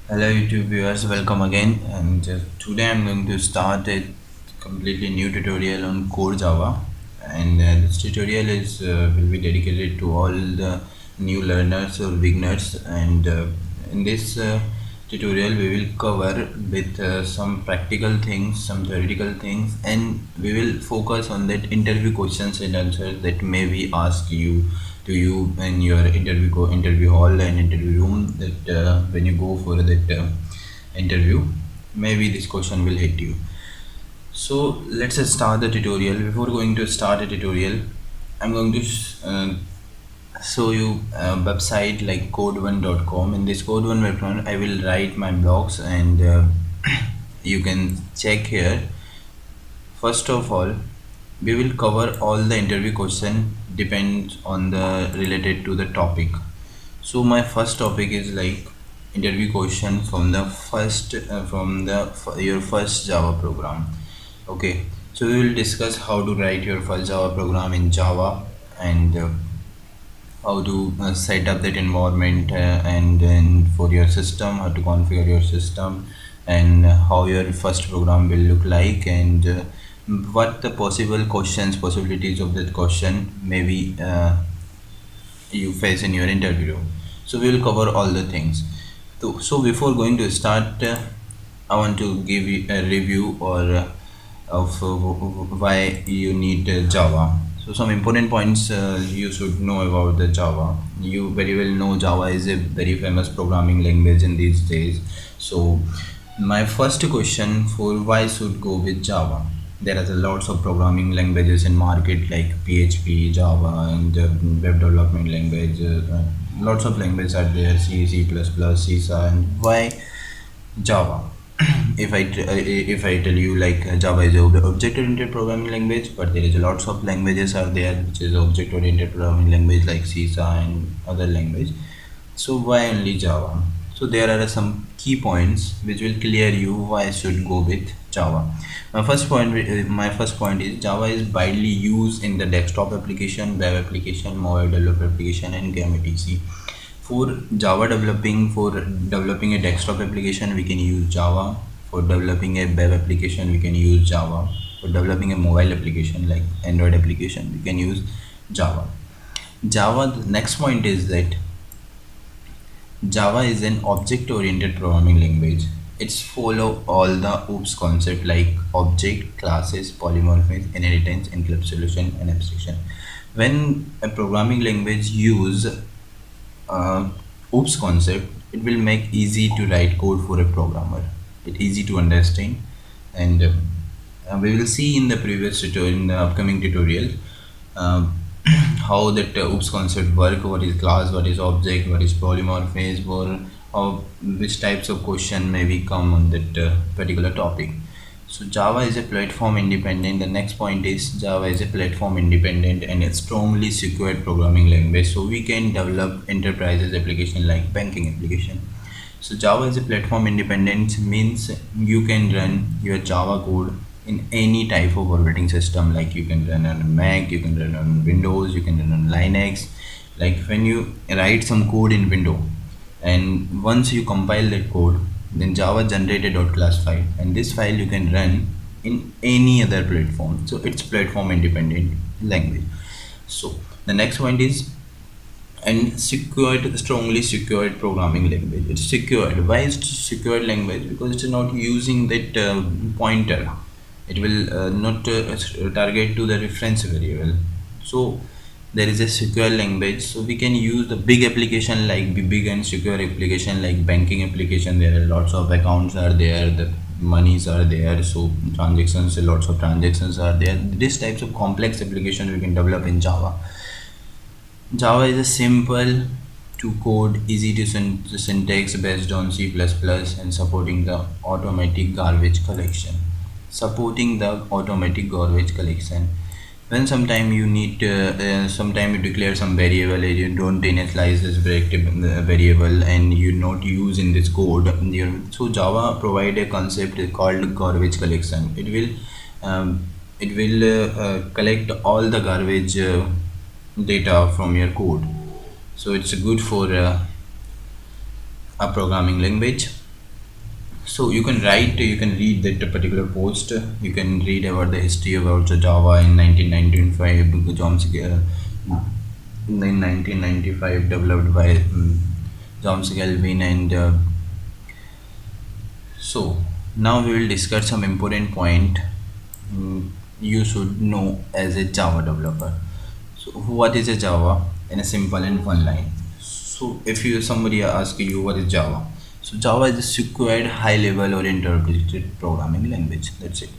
Hello YouTube viewers, welcome again, and today I'm going to start a completely new tutorial on core Java, and this tutorial is will be dedicated to all the new learners or beginners. And in this tutorial we will cover with some practical things, some theoretical things, and we will focus on that interview questions and answers that may be asked you in your interview hall and interview room, that when you go for that interview, maybe this question will hit you. So let's start the tutorial. Before going to start the tutorial, I'm going to show you a website like code1.com. In this code1 website I will write my blogs, and you can check here. First of all, we will cover all the interview question depends on the related to the topic. So my first topic is like interview question from the first your first Java program. Okay, so we will discuss how to write your first Java program in Java, and how to set up that environment, and then for your system, how to configure your system, and how your first program will look like, and what the possibilities of that question maybe you face in your interview. So we will cover all the things. So before going to start, I want to give you a review or of why you need Java. So some important points you should know about the Java. You very well know Java is a very famous programming language in these days. So my first question for why should go with Java. There are lots of programming languages in market like PHP, Java, and web development language. Lots of languages are there: C, C++, C, and why Java? If I tell you like Java is a object-oriented programming language, but there is lots of languages are there which is object-oriented programming language like C and other language. So why only Java? So there are some key points which will clear you why I should go with Java. My first point is Java is widely used in the desktop application, web application, mobile developer application, and game etc. For developing a desktop application, we can use Java. For developing a web application, we can use Java. For developing a mobile application like Android application, we can use Java. The next point is that Java is an object-oriented programming language. It's follow all the OOPS concept like object, classes, polymorphism, inheritance, encapsulation, and abstraction. When a programming language use uh, OOPS concept, it will make easy to write code for a programmer. It easy to understand, and we will see in the previous tutorial, in the upcoming tutorial, uh, how that OOPS concept work. What is class? What is object? What is polymorphism? Or how which types of question may be come on that particular topic. So Java is a platform independent. The next point is Java is a platform independent and a strongly secured programming language. So we can develop enterprises application like banking application. So Java is a platform independent means you can run your Java code in any type of operating system. Like you can run on Mac, you can run on Windows, you can run on Linux. Like when you write some code in Windows, and once you compile that code, then Java generate a .class file, and this file you can run in any other platform. So it's platform independent language. So the next point is and secured, strongly secured programming language. It's secured. Why is it secured language? Because it's not using that pointer. It will not target to the reference variable. So there is a secure language. So we can use the big application like big and secure application like banking application. There are lots of accounts are there, the monies are there, so transactions, lots of transactions are there. These types of complex application we can develop in Java. Java is a simple to code, easy to syntax, based on C++, and supporting the automatic garbage collection. When sometime you need sometime you declare some variable and you don't initialize this variable and you not use in this code, so Java provide a concept called garbage collection. It will collect all the garbage data from your code. So it's good for a programming language. So you can write, you can read that particular post. You can read about the history about the Java in 1995. In 1995, developed by John Galvin, and so now we will discuss some important point you should know as a Java developer. So what is a Java in a simple and one line? So if you somebody ask you what is Java, so Java is a secured high level or interpreted programming language. That's it.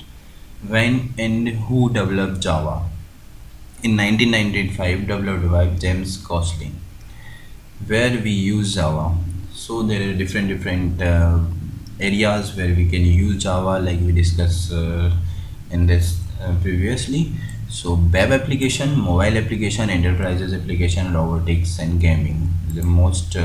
When and who developed Java? In 1995, developed by James Gosling. Where we use Java. So there are different areas where we can use Java, like we discussed in this previously. So web application, mobile application, enterprises application, robotics, and gaming. The most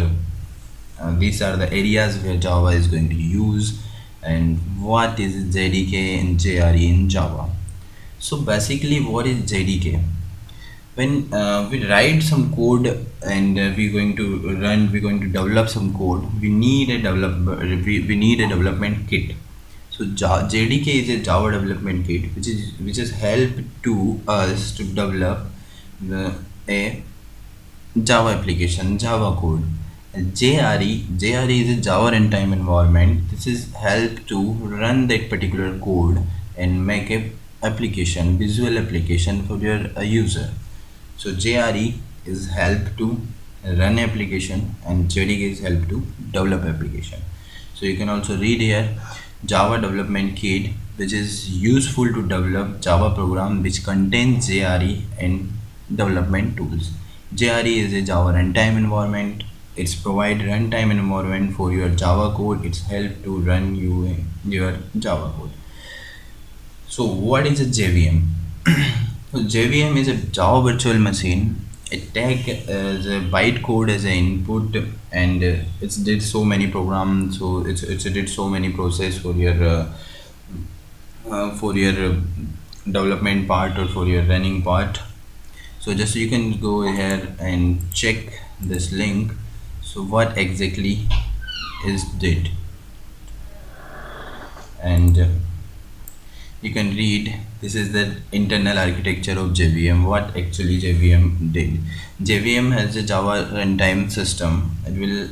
these are the areas where Java is going to use. And what is JDK and JRE in Java? So basically, what is JDK? When we write some code and we're going to develop some code, we need a development kit. So JDK is a Java development kit which is help to us to develop a Java application, Java code. And JRE is a Java runtime environment. This is help to run that particular code and make a application, visual application for your user. So JRE is help to run application and JDK is help to develop application. So you can also read here Java development kit, which is useful to develop Java program which contains JRE and development tools. JRE is a Java runtime environment. It's provide runtime environment for your Java code. It's help to run your Java code. So what is a JVM? So JVM is a Java virtual machine. It take the bytecode as an input, and it's did so many programs. So it's did so many process for your development part or for your running part. So just you can go here and check this link. So what exactly is did, and you can read this is the internal architecture of JVM. What actually JVM did? JVM has a Java runtime system. It will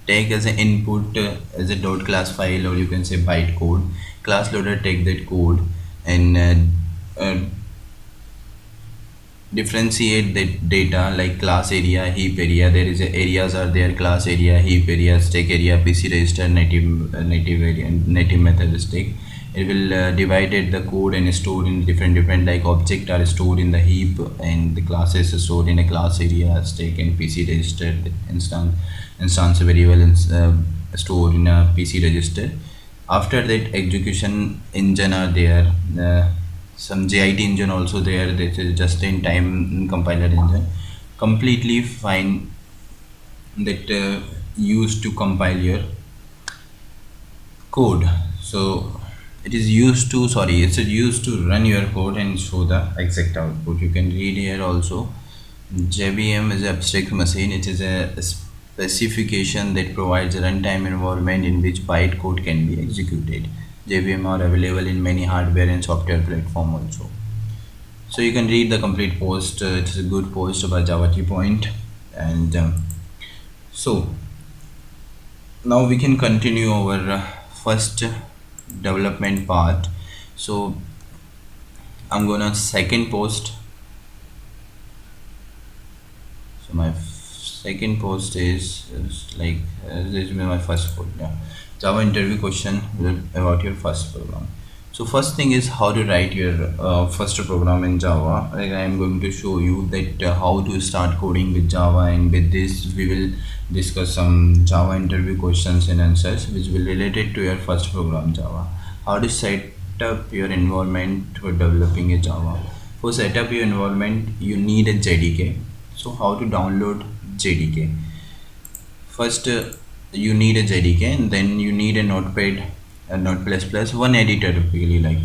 take as an input as a .class file, or you can say bytecode. Class loader take that code and differentiate the data like class area, heap area. There is areas are there: class area, heap area, stack area, PC register, native area, native method stack. It will divided the code and stored in different like object are stored in the heap, and the classes are stored in a class area, stack, and PC register. Instance variable is stored in a PC register. After that, execution engine are there. Some JIT engine also there. This is just in time compiler engine, completely fine, that used to compile your code. So it's used to run your code and show the exact output. You can read here also. JVM is abstract machine. It is a specification that provides a runtime environment in which bytecode can be executed. JVM are available in many hardware and software platform also. So you can read the complete post. It's a good post by Java T Point. And so now we can continue our first development part. So I'm gonna second post. So my second post is like this is my first post. Yeah. Java interview question about your first program. So first thing is how to write your first program in Java. Like I am going to show you that how to start coding with Java, and with this we will discuss some Java interview questions and answers which will related to your first program Java. How to set up your environment for developing a Java. For set up your environment you need a JDK. So how to download JDK? First you need a JDK, and then you need a notepad, a notepad++, one editor typically, like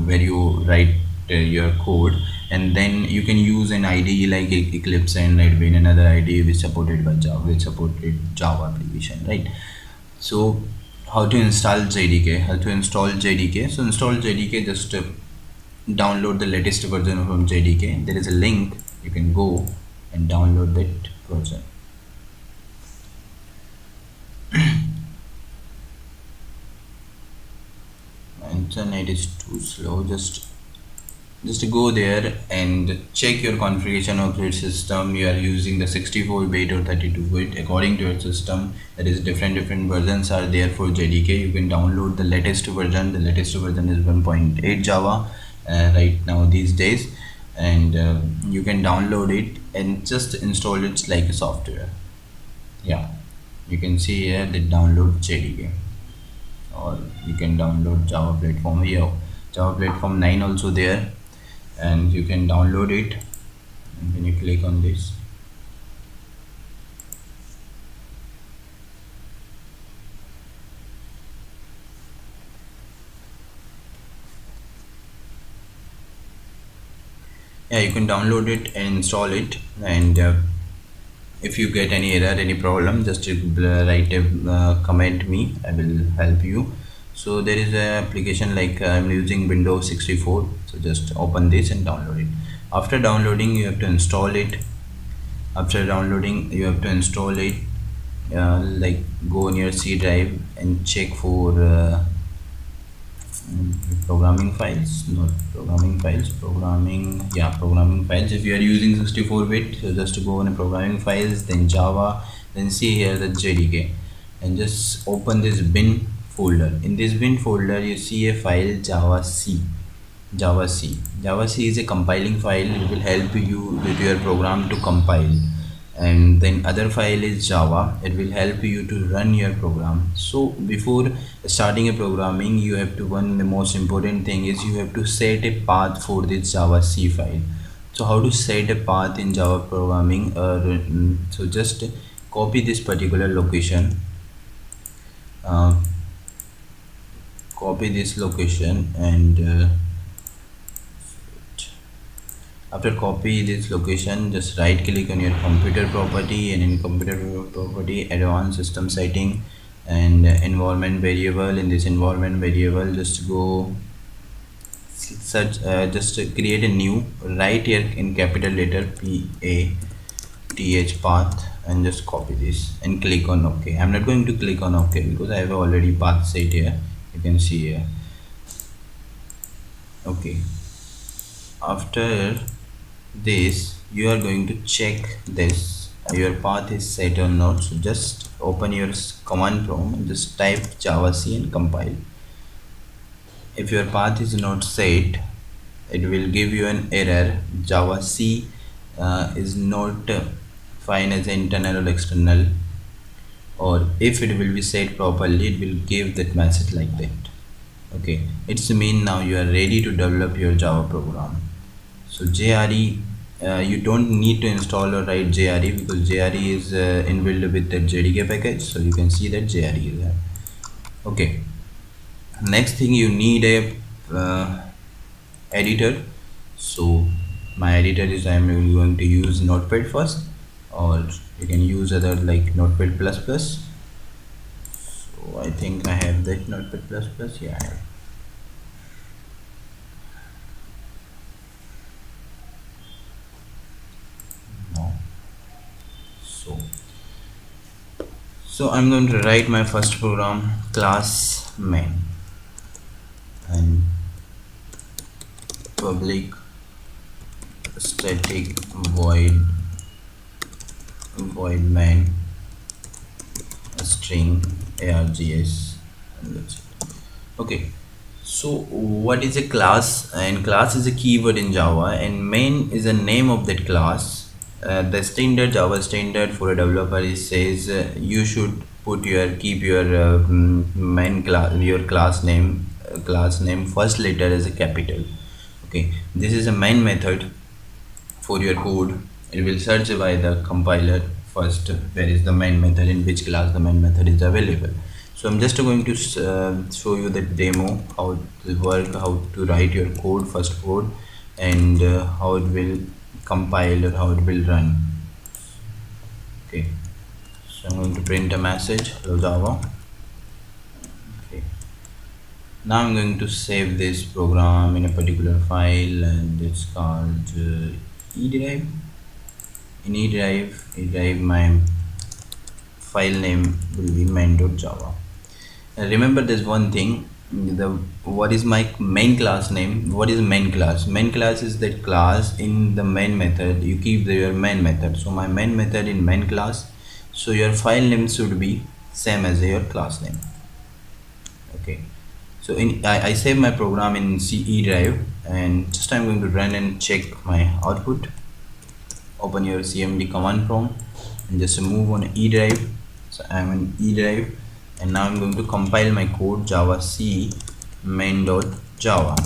where you write your code, and then you can use an IDE like Eclipse and Netbeans, another IDE which supported by Java, which supported Java application, right? So how to install JDK. How to install JDK. So install JDK, just download the latest version from JDK. There is a link, you can go and download that version. Internet is too slow. Just go there and check your configuration of your system. You are using the 64-bit or 32-bit according to your system. There is different versions are there for JDK. You can download the latest version. The latest version is 1.8 Java right now these days, and you can download it and just install it like a software. Yeah, you can see here that download JDK, or you can download Java platform here. Java platform 9 also there, and you can download it. And when you click on this, yeah, you can download it and install it. And if you get any error, any problem, just write a comment me, I will help you. So there is a application like I'm using Windows 64, so just open this and download it. After downloading, you have to install it. After downloading, you have to install it, like go on your C drive and check for programming files, not programming files, programming files. If you are using 64-bit, so just go on a programming files, then Java, then see here the JDK, and just open this bin folder. In this bin folder, you see a file javac is a compiling file. It will help you with your program to compile. And then other file is Java. It will help you to run your program. So before starting a programming, you have to, one the most important thing is you have to set a path for this javac file. So how to set a path in Java programming? So just copy this particular location, copy this location, and after copy this location, just right click on your computer property, and in computer property, advanced system setting and environment variable. In this environment variable, just go search, just create a new, write here in capital letter path, and just copy this and click on OK. I'm not going to click on OK because I have already path set here. You can see here. Okay, after this, you are going to check this your path is set or not. So just open your command prompt and just type javac and compile. If your path is not set, it will give you an error, javac is not fine as internal or external, or if it will be set properly, it will give that message like that. Okay, it's mean now you are ready to develop your Java program. So JRE, you don't need to install or write JRE because JRE is inbuilt with the JDK package. So you can see that JRE is there. Okay, next thing, you need a editor. So my editor is, I'm going to use Notepad first, or you can use other like Notepad++. So I think I have that Notepad++. Yeah, I have. No. So I'm going to write my first program, class main, and public static void main string args, and that's it. Okay, so what is a class? And class is a keyword in Java, and main is the name of that class. The standard Java standard for a developer is says you should put your keep your main class, your class name first letter as a capital. Okay, this is a main method for your code. It will search by the compiler first where is the main method, in which class the main method is available. So I'm just going to show you the demo, how it work, how to write your code, first code, and how it will compile or how it will run. Okay, so I'm going to print a message, hello Java. Now I'm going to save this program in a particular file, and it's called eDrive. In eDrive, my file name will be main.java. Remember this one thing, the what is my main class name, what is main class? Main class is that class in the main method you keep your main method. So my main method in main class, so your file name should be same as your class name. Okay, so I save my program in CE drive, and just I'm going to run and check my output. Open your cmd command prompt and just move on E drive. So I'm in E drive, and now I'm going to compile my code java c main.java.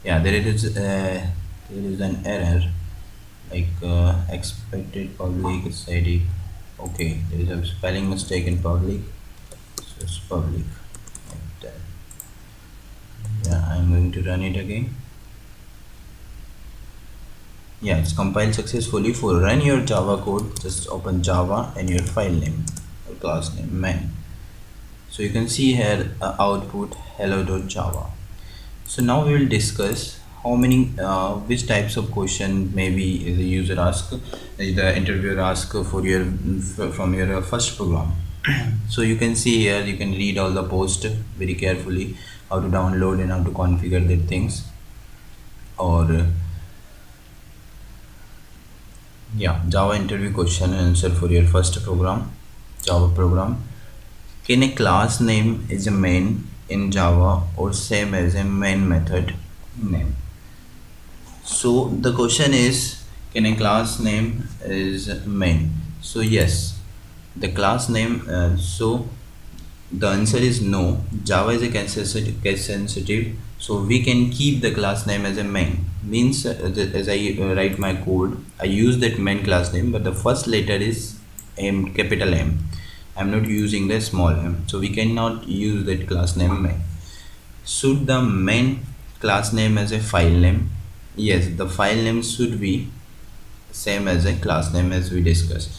Yeah, there is an error, like expected public static. Okay, there is a spelling mistake in public, so it's public like that. Yeah, I'm going to run it again. Yeah, it's compiled successfully. For run your java code, just open java and your file name or class name main. So you can see here output hello.java. So now we will discuss how many which types of question maybe the user ask, the interviewer ask for your from your first program. So you can see here, you can read all the post very carefully, how to download and how to configure the things. Or yeah, java interview question and answer for your first program, java program. Can a class name is a main in java or same as a main method name? So the question is, can a class name is main? So yes, the class name, so the answer is no. Java is a case sensitive, so we can keep the class name as a main. Means as I write my code, I use that main class name, but the first letter is M, capital M. I'm not using the small m, so we cannot use that class name main. Should the main class name as a file name? Yes, the file name should be same as a class name as we discussed.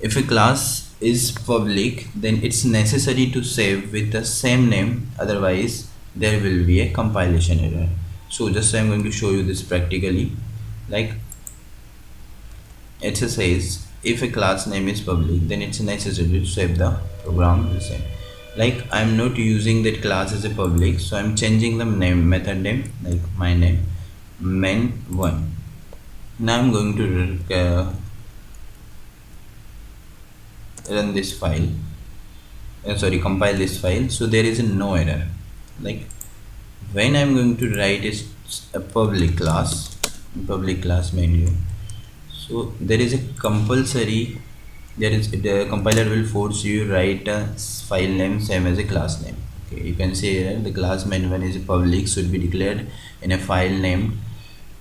If a class is public, then it's necessary to save with the same name, otherwise there will be a compilation error. So just I'm going to show you this practically. Like it says, if a class name is public, then it's necessary to save the program the same. Like I'm not using that class as a public, so I'm changing the name, method name, like my name main1. Now I'm going to run this file, compile this file. So there is no error. Like when I'm going to write a public class menu, so there is a compulsory, the compiler will force you write a file name same as a class name. Okay, you can see here the class main1 is a public, should be declared in a file name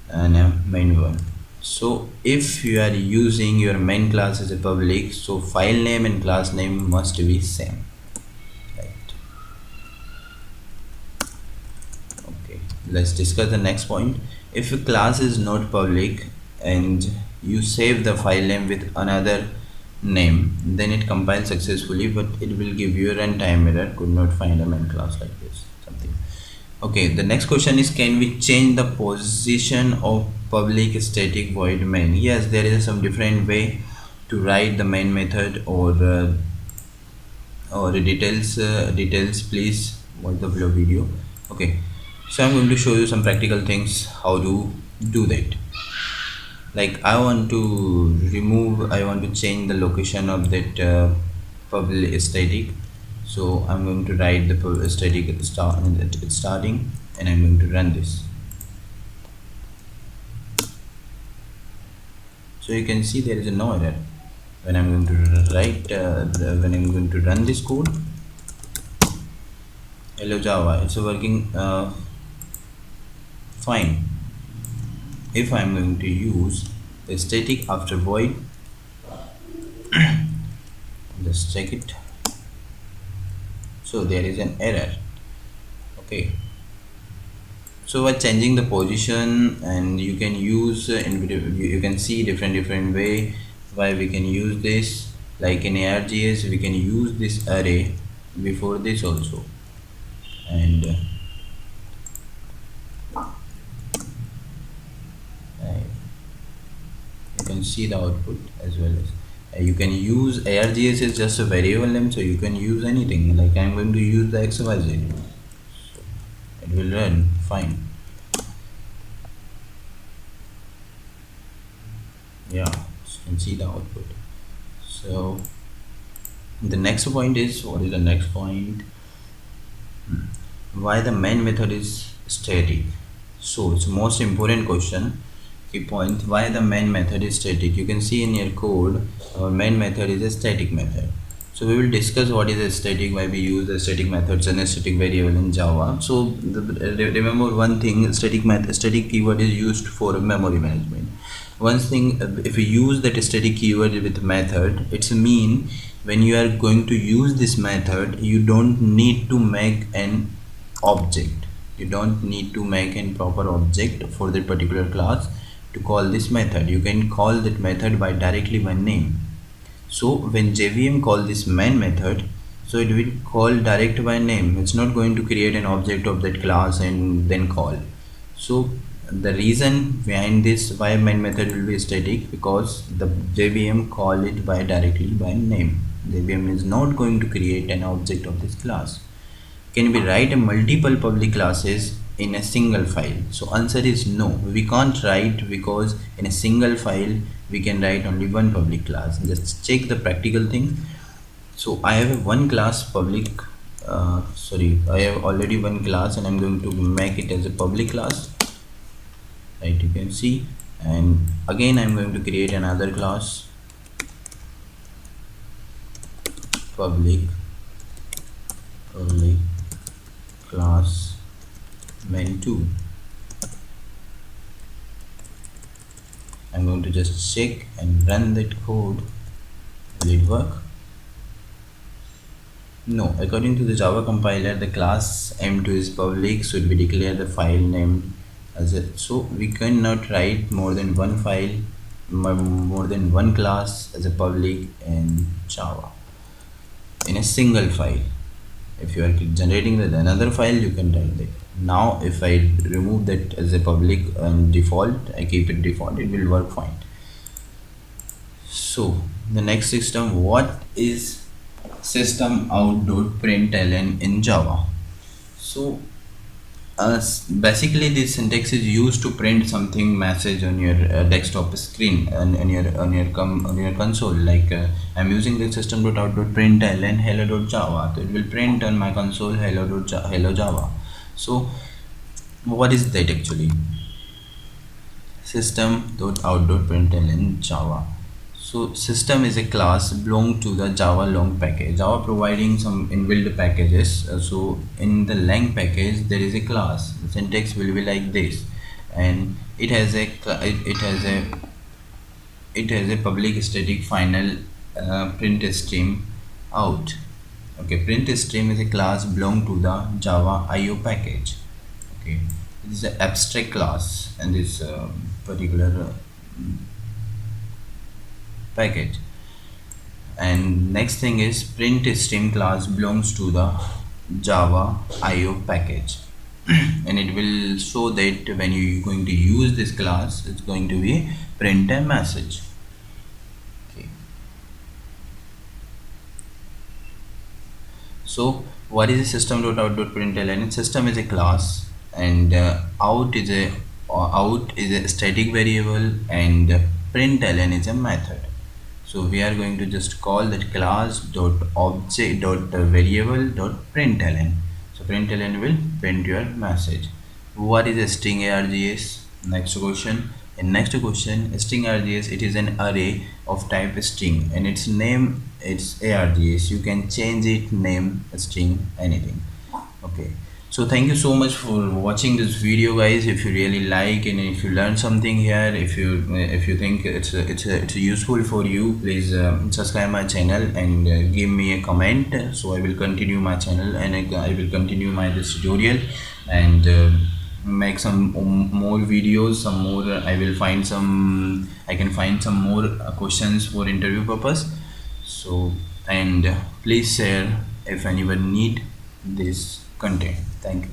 and main1. So if you are using your main class as a public, so file name and class name must be same, right? Okay, let's discuss the next point. If a class is not public and you save the file name with another name, then it compiles successfully, but it will give you a runtime error, could not find a main class, like this something. Okay, the next question is, can we change the position of public static void main? Yes, there is some different way to write the main method, or details please watch the below video. Okay, so I'm going to show you some practical things how to do that. Like I want to change the location of that public static. So I'm going to write the static at the starting, and I'm going to run this. So you can see there is no error when I'm going to write when I'm going to run this code. Hello Java, it's working fine. If I'm going to use the static after void, just check it. So there is an error. Okay, so by changing the position, and you can use you can see different way why we can use this. Like in ArcGIS we can use this array, before this also, and you can see the output as well as you can use args is just a variable name, so you can use anything. Like I'm going to use the xyz, so it will run fine. Yeah, so you can see the output. So the next point is, what is the next point? Why the main method is static? So it's most important question. Key point, why the main method is static? You can see in your code our main method is a static method. So we will discuss what is a static, why we use the static methods and a static variable in Java. So remember one thing, static keyword is used for memory management. One thing, if you use that static keyword with method, it's mean when you are going to use this method, you don't need to make an object. You don't need to make a proper object for that particular class to call this method. You can call that method by directly by name. So when JVM call this main method, so it will call direct by name. It's not going to create an object of that class and then call. So the reason behind this why main method will be static, because the JVM call it by directly by name. JVM is not going to create an object of this class. Can we write a multiple public classes in a single file? So answer is no, we can't write, because in a single file we can write only one public class. Just check the practical thing. So I have one class public, I have already one class and I'm going to make it as a public class, right? You can see, and again I'm going to create another class, public class main2. I'm going to just check and run that code. Will it work? No, according to the Java compiler, the class m2 is public, so we declare the file name as it. So we cannot write more than one file, more than one class as a public in Java in a single file. If you are generating with another file, you can write that. Now if I remove that as a public and default, I keep it default, it will work fine. So the next system, what is system out.println in Java? So basically this syntax is used to print something message on your desktop screen and on your console. Like I'm using the system.out.println hello.java, so it will print on my console hello Java. So what is that actually? System.out.println Java. So system is a class belong to the Java long package. Java providing some inbuilt packages. So in the lang package there is a class. The syntax will be like this, and it has a public static final print stream out. Okay, print stream is a class belong to the Java IO package. Okay, this is an abstract class and this particular package. And next thing is print stream class belongs to the Java IO package and it will show that when you are going to use this class, it's going to be print a message. Okay. So what is a system.out.println? System is a class and out is a static variable and println is a method. So we are going to just call that class dot object dot variable dot println. So println will print your message. What is a string args? Next question. In next question, string args, it is an array of type string and its name it's args. You can change it name string anything. Okay. So thank you so much for watching this video, guys. If you really like and if you learn something here, if you think it's useful for you, please subscribe my channel and give me a comment, so I will continue my channel and I will continue my this tutorial and make some more videos, some more. I can find some more questions for interview purpose. So and please share if anyone need this content. Thank you.